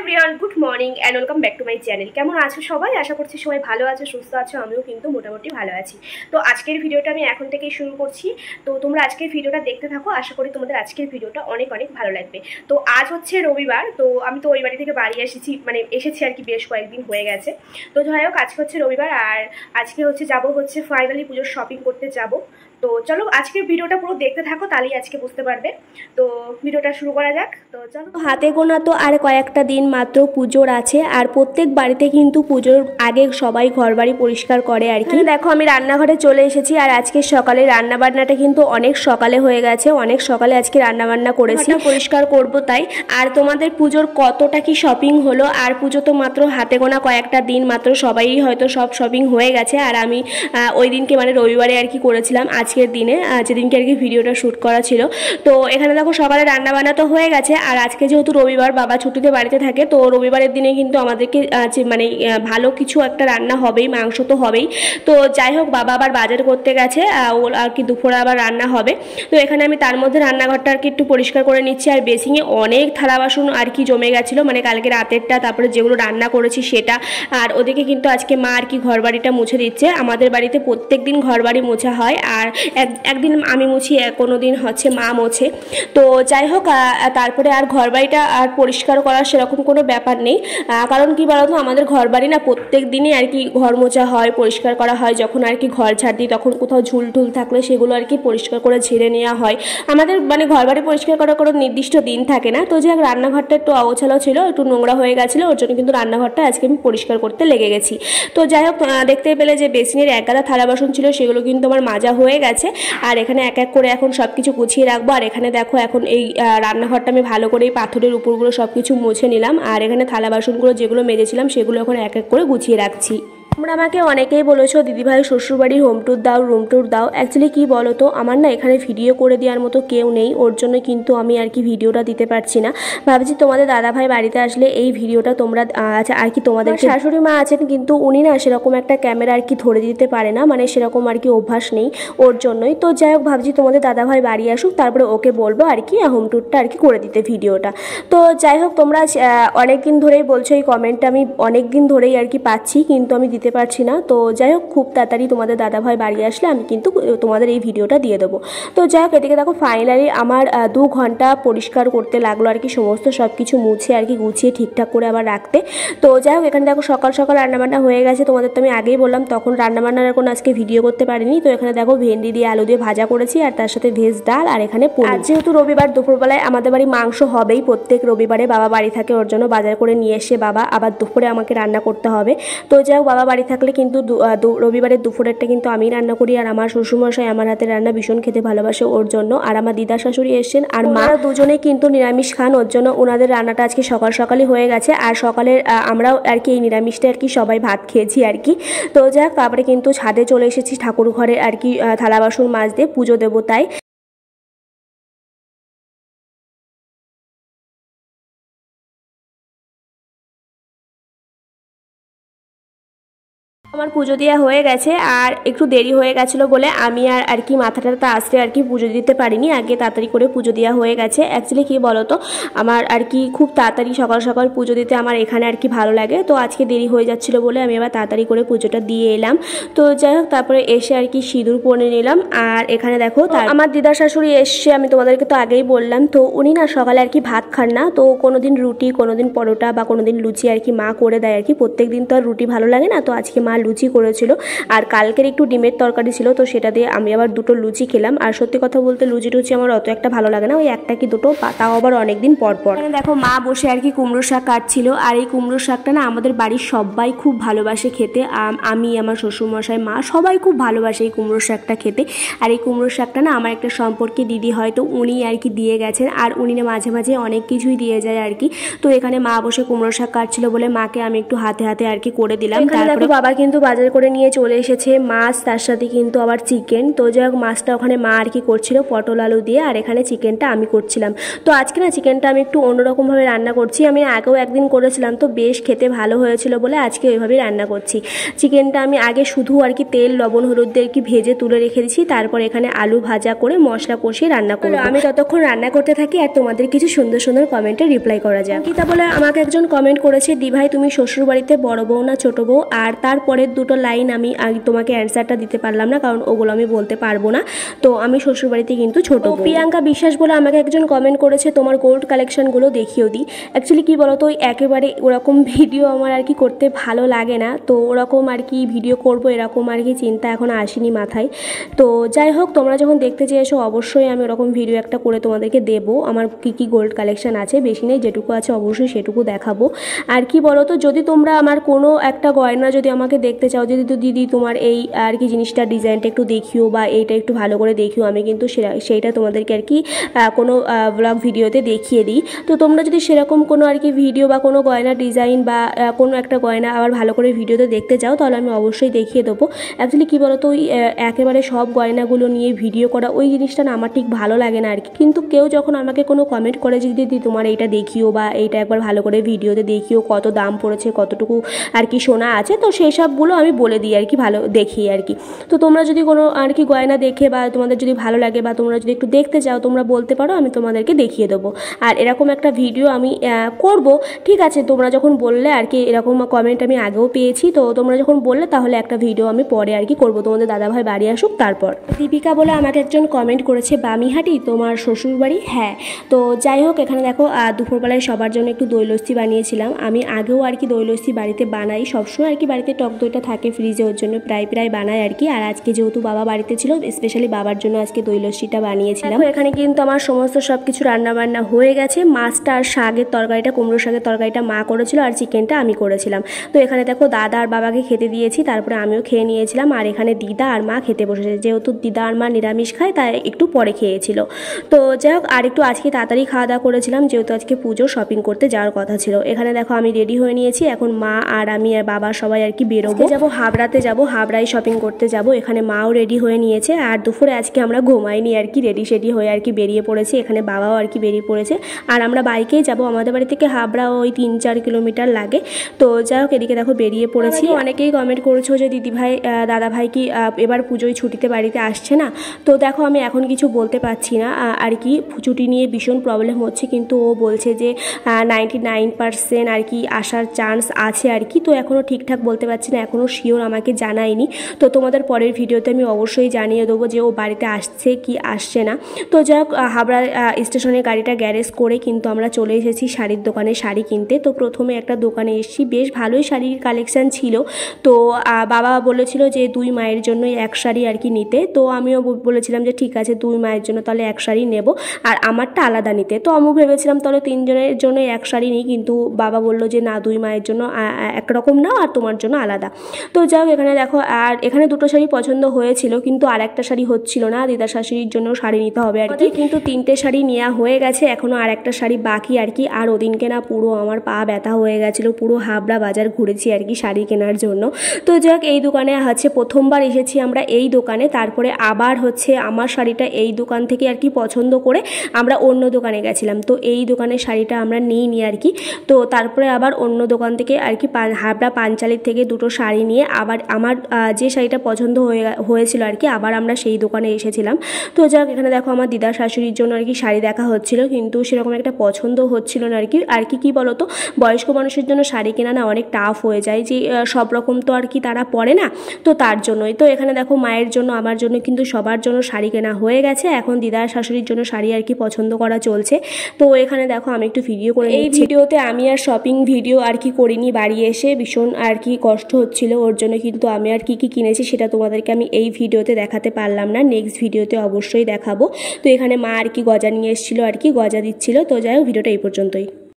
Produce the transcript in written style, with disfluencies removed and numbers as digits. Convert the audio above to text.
Everyone, good morning and welcome back to my channel. কেমন আছো সবাই? আশা করছি সবাই ভালো আছো, সুস্থ আছো। আমিও কিন্তু মোটামুটি ভালো আছি। তো আজকের ভিডিওটা আমি এখন থেকেই শুরু করছি। তো তোমরা আজকের ভিডিওটা দেখতে থাকো, আশা করি তোমাদের আজকের ভিডিওটা অনেক অনেক ভালো লাগবে। তো আজ হচ্ছে রবিবার, তো আমি তো ওই বাড়ি থেকে বাড়ি এসেছি আর কি, বেশ কয়েকদিন হয়ে গেছে। তো যাই হোক, আজকে হচ্ছে রবিবার আর আজকে হচ্ছে যাবো হচ্ছে ফাইনালি পুজোর শপিং করতে যাব। তো চলো আজকের ভিডিওটা পুরো দেখতে থাকো, তাহলেই আজকে বুঝতে পারবে। তো ভিডিওটা শুরু করা যাক। তো চলো, হাতে গোনা তো আর কয়েকটা দিন মাত্র পুজোর আছে, আর প্রত্যেক বাড়িতে কিন্তু পুজোর আগে সবাই ঘর বাড়ি পরিষ্কার করে আর কি। দেখো আমি রান্নাঘরে চলে এসেছি, আর আজকে সকালে রান্না বান্নাটা কিন্তু অনেক সকালে হয়ে গেছে, অনেক সকালে আজকে রান্না বান্না করেছি, পরিষ্কার করব তাই। আর তোমাদের পুজোর কতটা কি শপিং হলো, আর পুজো তো মাত্র হাতে গোনা কয়েকটা দিন মাত্র, সবাই হয়তো সব শপিং হয়ে গেছে। আর আমি ওই দিনকে মানে রবিবারে আর কি করেছিলাম, আজকের দিনে যেদিনকে আর কি ভিডিওটা শ্যুট করা ছিল। তো এখানে দেখো সকালে রান্না বান্না তো হয়ে গেছে, আর আজকে যেহেতু রবিবার, বাবা ছুটিতে বাড়িতে থাকে, তো রবিবারের দিনে কিন্তু আমাদেরকে মানে ভালো কিছু একটা রান্না হবেই, মাংস তো হবেই। তো যাই হোক, বাবা আবার বাজার করতে গেছে, ওর আর কি দুপুরে আবার রান্না হবে। তো এখানে আমি তার মধ্যে রান্নাঘরটা আর কি একটু পরিষ্কার করে নিচ্ছি। আর বেসিংয়ে অনেক থালা বাসন আর কি জমে গেছিলো, মানে কালকে রাতেরটা, তারপরে যেগুলো রান্না করেছি সেটা। আর ওদিকে কিন্তু আজকে মা আর কি ঘর বাড়িটা মুছে দিচ্ছে। আমাদের বাড়িতে প্রত্যেক দিন ঘর বাড়ি মোছা হয়, আর একদিন আমি মুছি, কোনো দিন হচ্ছে মা মোছে। তো যাই হোক, তারপরে আর ঘর বাড়িটা আর পরিষ্কার করার সেরকম কোনো ব্যাপার নেই, কারণ কি বলতো, আমাদের ঘর বাড়ি না প্রত্যেক দিনই আর কি ঘর মোছা হয়, পরিষ্কার করা হয়। যখন আর কি ঘর ঝাড় দিই, তখন কোথাও ঝুল ঢুল থাকলে সেগুলো আর কি পরিষ্কার করে ঝেড়ে নেওয়া হয়। আমাদের মানে ঘর বাড়ি পরিষ্কার করার কোনো নির্দিষ্ট দিন থাকে না। তো যাই হোক, রান্নাঘরটা একটু অগোছালো ছিল, একটু নোংরা হয়ে গেছিলো, ওর জন্য কিন্তু রান্নাঘরটা আজকে আমি পরিষ্কার করতে লেগে গেছি। তো যাই হোক, দেখতে পেলে যে বেসিনের এক গাদা থালা বাসন ছিল, সেগুলো কিন্তু আমার মাজা হয়ে গেছে। আর এখানে এক এক করে এখন সব কিছু গুছিয়ে রাখবো। আর এখানে দেখো, এখন এই রান্নাঘরটা আমি ভালো করে এই পাথরের উপরগুলো সব কিছু মুছে নিলাম, আর এখানে থালা বাসনগুলো যেগুলো মেজেছিলাম সেগুলো এখন এক এক করে গুছিয়ে রাখছি। তোমরা আমাকে অনেকেই বলেছো দিদিভাই শ্বশুরবাড়ির হোম ট্যুর দাও, রুম ট্যুর দাও। অ্যাকচুয়ালি কী বলো তো, আমার না এখানে ভিডিও করে দেওয়ার মতো কেউ নেই, ওর জন্য কিন্তু আমি আর কি ভিডিওটা দিতে পারছি না। ভাবছি তোমাদের দাদাভাই বাড়িতে আসলে এই ভিডিওটা তোমরা আর কি, তোমাদের শাশুড়ি মা আছেন, কিন্তু উনি না সেরকম একটা ক্যামেরা আর কি ধরে দিতে পারে না, মানে সেরকম আর কি অভ্যাস নেই ওর জন্যই। তো যাই হোক, ভাবছি তোমাদের দাদাভাই বাড়ি আসুক, তারপরে ওকে বলবো আর কি হোম ট্যুরটা আর কি করে দিতে ভিডিওটা। তো যাই হোক, তোমরা অনেক দিন ধরেই বলছো, এই কমেন্টটা আমি অনেক দিন ধরেই আর কি পাচ্ছি, কিন্তু আমি দিতে পারছি না। তো যাই হোক, খুব তাড়াতাড়ি তোমাদের দাদাভাই বাড়ি আসলে আমি কিন্তু তোমাদের এই ভিডিওটা দিয়ে দেবো। তো যাই হোক, এদিকে দেখো ফাইনালি আমার 2 ঘন্টা পরিষ্কার করতে লাগলো আর কি, সমস্ত সব কিছু মুছে আর কি গুছিয়ে ঠিকঠাক করে আবার রাখতে। তো যাই হোক, এখানে দেখো সকাল সকাল রান্নাবান্না হয়ে গেছে, তোমাদের তো আমি আগেই বললাম, তখন রান্নাবান্নার কোনো আজকে ভিডিও করতে পারিনি। তো এখানে দেখো ভেন্ডি দিয়ে আলু দিয়ে ভাজা করেছি, আর তার সাথে ভেজ ডাল, আর এখানে পনির। যেহেতু রবিবার, দুপুরবেলায় আমাদের বাড়ি মাংস হবেই, প্রত্যেক রবিবারে বাবা বাড়ি থাকে, ওর জন্য বাজার করে নিয়ে এসে বাবা আবার দুপুরে আমাকে রান্না করতে হবে। তো যাই হোক, বাবা বাড়ি থাকলে কিন্তু রবিবারের দুপুরেরটা কিন্তু আমি রান্না করি। আর আমার শ্বশুরমশাই আমার হাতের রান্না ভীষণ খেতে ভালোবাসে, ওর জন্য। আর আমার দিদা শাশুড়ি এসেছেন, আর মা দুজনেই কিন্তু নিরামিষ খান, ওর জন্য ওনাদের রান্নাটা আজকে সকাল সকালই হয়ে গেছে। আর সকালের আমরাও আর কি এই নিরামিষটা আর কি সবাই ভাত খেয়েছি আর কি। তো যাক, তারপরে কিন্তু ছাদে চলে এসেছি ঠাকুর ঘরে আর কি থালা বাসন মাজতে, পুজো দেবো তাই। আমার পুজো দেওয়া হয়ে গেছে, আর একটু দেরি হয়ে গেছিলো বলে আমি আর কি মাথাটা আসতে আর কি পুজো দিতে পারিনি, আগে তাড়াতাড়ি করে পুজো দেওয়া হয়ে গেছে। অ্যাকচুয়ালি কী বলো তো, আমার আর কি খুব তাড়াতাড়ি সকাল সকাল পুজো দিতে আমার এখানে আর কি ভালো লাগে। তো আজকে দেরি হয়ে যাচ্ছিলো বলে আমি আবার তাড়াতাড়ি করে পুজোটা দিয়ে এলাম। তো যাই হোক, তারপরে এসে আর কি সিঁদুর পরে নিলাম। আর এখানে দেখো আমার দিদা শাশুড়ি এসছে, আমি তোমাদেরকে তো আগেই বললাম। তো উনি না সকালে আর কি ভাত খান না, তো কোনোদিন রুটি, কোনোদিন পরোটা, বা কোনোদিন লুচি আর কি মা করে দেয় আর কি। প্রত্যেক দিন তো আর রুটি ভালো লাগে না, তো আজকে মা লুচি করেছিল, আর কালকের একটু ডিমের তরকারি ছিল, তো সেটা দিয়ে আমি আবার 2টো লুচি খেলাম। আর সত্যি কথা বলতে লুচি টুচি আমার অত একটা ভালো লাগে না, ওই একটা কি দুটো, তাও আবার অনেকদিন পর পর। দেখো মা বসে আর কি কুমড়ো শাক কাটছিল, আর এই কুমড়ো শাকটা না আমাদের বাড়ির সবাই খুব ভালোবাসে খেতে। আমি, আমার শ্বশুরমশাই, মা সবাই খুব ভালোবাসে এই কুমড়ো শাকটা খেতে। আর এই কুমড়ো শাকটা না আমার একটা সম্পর্কে দিদি হয়তো উনি আর কি দিয়ে গেছেন, আর উনি না মাঝে মাঝে অনেক কিছুই দিয়ে যায় আর কি। তো এখানে মা বসে কুমড়ো শাক কাটছিল বলে মাকে আমি একটু হাতে হাতে আর কি করে দিলাম। তারপরে বাবা কিন্তু কিন্তু বাজার করে নিয়ে চলে এসেছে মাছ, তার সাথে কিন্তু আবার চিকেন। তো যাই হোক মাছটা ওখানে মা আর কি করছিল পটল আলু দিয়ে, আর এখানে চিকেনটা আমি করছিলাম। তো আজকে না চিকেনটা আমি একটু অন্যরকমভাবে রান্না করছি। আমি আগেও একদিন করেছিলাম, তো বেশ খেতে ভালো হয়েছিল বলে আজকে ওইভাবেই রান্না করছি। চিকেনটা আমি আগে শুধু আর কি তেল লবণ হলুদ দিয়ে আর কি ভেজে তুলে রেখে দিচ্ছি, তারপর এখানে আলু ভাজা করে মশলা কষিয়ে রান্না করব। আমি ততক্ষণ রান্না করতে থাকি আর তোমাদের কিছু সুন্দর সুন্দর কমেন্টে রিপ্লাই করা যায়। গীতা বলে আমাকে একজন কমেন্ট করেছে, দি ভাই তুমি শ্বশুর বাড়িতে বড় বউ না ছোট বউ? আর তারপরের দুটো লাইন আমি তোমাকে অ্যান্সারটা দিতে পারলাম না, কারণ ওগুলো আমি বলতে পারবো না। তো আমি শ্বশুর বাড়িতে কিন্তু ছোট বউ। প্রিয়াঙ্কা বিশ্বাস বলে আমাকে একজন কমেন্ট করেছে, তোমার গোল্ড কালেকশনগুলো দেখিয়েও দিই। অ্যাকচুয়ালি কী বলো তো, একেবারে ওরকম ভিডিও আমার আর কি করতে ভালো লাগে না, তো ওরকম আর কি ভিডিও করব এরকম আর কি চিন্তা এখন আসেনি মাথায়। তো যাই হোক, তোমরা যখন দেখতে চেয়েছো অবশ্যই আমি ওরকম ভিডিও একটা করে তোমাদেরকে দেবো। আমার কী গোল্ড কালেকশন আছে, বেশি নেই, যেটুকু আছে অবশ্যই সেটুকু দেখাবো। আর কি বলো তো, যদি তোমরা আমার কোনো একটা গয়না যদি আমাকে দেখতে চাও, যদি তো দিদি তোমার এই আর কি জিনিসটা ডিজাইনটা একটু দেখিও বা এইটা একটু ভালো করে দেখিও, আমি কিন্তু সেইটা তোমাদেরকে আর কি কোনো ব্লগ ভিডিওতে দেখিয়ে দিই। তো তোমরা যদি সেরকম কোনো আর কি ভিডিও বা কোনো গয়না ডিজাইন বা কোনো একটা গয়না আবার ভালো করে ভিডিওতে দেখতে চাও, তাহলে আমি অবশ্যই দেখিয়ে দেবো। অ্যাকচুয়ালি কী বলো তো, ওই একেবারে সব গয়নাগুলো নিয়ে ভিডিও করা ওই জিনিসটা না আমার ঠিক ভালো লাগে না আর কি। কিন্তু কেউ যখন আমাকে কোনো কমেন্ট করে যে দিদি তোমার এইটা দেখিও বা এইটা একবার ভালো করে ভিডিওতে দেখিও, কত দাম পড়েছে, কতটুকু আর কি সোনা আছে, তো সেই সবগুলো আমি বলে দিই আর কি, ভালো দেখিয়ে আর কি। তো তোমরা যদি কোনো আর কি গয়না দেখে বা তোমাদের যদি ভালো লাগে বা তোমরা যদি একটু দেখতে চাও, তোমরা বলতে পারো, আমি তোমাদেরকে দেখিয়ে দেবো। আর এরকম একটা ভিডিও আমি করব, ঠিক আছে? তোমরা যখন বললে আর কি, এরকম কমেন্ট আমি আগেও পেয়েছি, তো তোমরা যখন বললে তাহলে একটা ভিডিও আমি পরে আর কি করবো, তোমাদের দাদাভাই বাড়ি আসুক তারপর। দীপিকা বলে আমাকে একজন কমেন্ট করেছে, বামিহাটি তোমার শ্বশুর বাড়ি? হ্যাঁ। তো যাই হোক, এখানে দেখো দুপুরবেলায় সবার জন্য একটু দই লস্যি বানিয়েছিলাম। আমি আগেও আর কি দই লস্যি বাড়িতে বানাই, সবসময় আর কি বাড়িতে টক দইটা থাকে ফ্রিজে, ওর জন্য প্রায় বানাই আর কি। আর আজকে যেহেতু বাবা বাড়িতে ছিল, স্পেশালি বাবার জন্য আজকে দই লস্যিটা বানিয়েছিলাম। এখানে কিন্তু আমার সমস্ত সব কিছু রান্নাবান্না হয়ে গেছে। মাছটা আর শাকের তরকারিটা, কুমড়ো শাকের তরকারিটা মা করেছিল, আর চিকেনটা আমি করেছিলাম। তো এখানে দেখো দাদা আর বাবাকে খেতে দিয়েছি, তারপরে আমিও খেয়ে নিয়েছিলাম। আর এখানে দিদা আর মা খেতে বসেছে, যেহেতু দিদা আর মা নিরামিষ খায় তাই একটু পরে খেয়েছিল। তো যাই হোক, আর একটু আজকে তাড়াতাড়ি খাওয়া দাওয়া করেছিলাম, যেহেতু আজকে পুজো শপিং করতে যাওয়ার কথা ছিল। এখানে দেখো আমি রেডি হয়ে নিয়েছি, এখন মা আর আমি আর বাবা সবাই আর কি বেরোবো, যাবো হাবড়াতে, যাবো হাবড়ায় শপিং করতে যাব। এখানে মাও রেডি হয়ে নিয়েছে, আর দুপুরে আজকে আমরা ঘুমাইনি আর কি, রেডি সেডি হয়ে আর কি বেরিয়ে পড়েছি। এখানে বাবাও আর কি বেরিয়ে পড়েছে, আর আমরা বাইকেই যাব। আমাদের বাড়ি থেকে হাবড়া ওই 3-4 কিলোমিটার লাগে। তো যাই হোক, এদিকে দেখো বেরিয়ে পড়েছি। অনেকেই কমেন্ট করেছো যে দিদিভাই দাদাভাই কি এবার পুজোয় ছুটিতে বাড়িতে আসছে না? তো দেখো আমি এখন কিছু বলতে পারছি না আর কি, ছুটি নিয়ে ভীষণ প্রবলেম হচ্ছে, কিন্তু ও বলছে যে 99% আর কি আসার চান্স আছে আর কি। তো এখনও ঠিকঠাক বলতে পারছি না, এখনও শিওর আমাকে জানায়নি। তো তোমাদের পরের ভিডিওতে আমি অবশ্যই জানিয়ে দেবো যে ও বাড়িতে আসছে কি আসছে না। তো যাই হোক, হাবড়া স্টেশনে গাড়িটা গ্যারেজ করে কিন্তু আমরা চলে এসেছি শাড়ির দোকানে শাড়ি কিনতে। তো প্রথমে একটা দোকানে এসেছি, বেশ ভালোই শাড়ির কালেকশান ছিল। তো বাবা বলেছিল যে 2 মায়ের জন্যই এক শাড়ি আর কি নিতে। তো আমিও বলেছিলাম যে ঠিক আছে 2 মায়ের জন্য তাহলে এক শাড়ি নেব, আর আমারটা আলাদা নিতে। তো আমি ভেবেছিলাম তাহলে 3 জনের জন্য এক শাড়ি নিই, কিন্তু বাবা বললো যে না 2 মায়ের জন্য একরকম নাও আর তোমার জন্য আলাদা। তো যাই হোক, এখানে দেখো, আর এখানে 2টো শাড়ি পছন্দ হয়েছিল, কিন্তু আর একটা শাড়ি হচ্ছিল না, দিদা শাশুড়ির জন্য শাড়ি নিতে হবে আর কি। কিন্তু 3টে শাড়ি নেওয়া হয়ে গেছে, এখনও আর একটা শাড়ি বাকি আর কি। আর ওদিনকে না পুরো আমার পা ব্যথা হয়ে গেছিলো, পুরো হাবড়া বাজার ঘুরেছি আর কি শাড়ি কেনার জন্য। তো যাই হোক, এই দোকানে হচ্ছে প্রথমবার এসেছি আমরা এই দোকানে, তারপরে আবার হচ্ছে আমার শাড়িটা এই দোকান থেকে আর কি পছন্দ করে আমরা অন্য দোকানে গেছিলাম। তো এই দোকানের শাড়িটা আমরা নিইনি আর কি। তো তারপরে আবার অন্য দোকান থেকে আর কি হাবড়া পাঞ্চালির থেকে 2টো শাড়ি নিয়ে আবার আমার যে শাড়িটা পছন্দ হয়েছিল আর কি, আবার আমরা সেই দোকানে এসেছিলাম। তো যাক, এখানে দেখো আমার দিদার শাশুড়ির জন্য আর কি শাড়ি দেখা হচ্ছিল, কিন্তু সেরকম একটা পছন্দ হচ্ছিল না আর কি। কি বলো তো, বয়স্ক মানুষের জন্য শাড়ি কেনা না অনেক টাফ হয়ে যায়, যে সব রকম তো আর কি তারা পরে না, তো তার জন্যই। তো এখানে দেখো মায়ের জন্য আমার জন্য কিন্তু সবার জন্য শাড়ি কেনা হয়ে গেছে, এখন দিদার শাশুড়ির জন্য শাড়ি আর কি পছন্দ করা চলছে। তো এখানে দেখো আমি একটু ভিডিও করে, এই ভিডিওতে আমি আর শপিং ভিডিও আর কি করিনি, বাড়ি এসে ভীষণ আর কি কষ্ট হচ্ছিল ওর জন্য, কিন্তু আমি আর কি কিনেছি সেটা তোমাদেরকে আমি এই ভিডিওতে দেখাতে পারলাম না, নেক্সট ভিডিওতে অবশ্যই দেখাবো। তো এখানে মা আর কি গজা নিয়ে এসেছিলো আর কি, গজা দিচ্ছিল। তো যাই হোক, ভিডিওটা এই পর্যন্তই।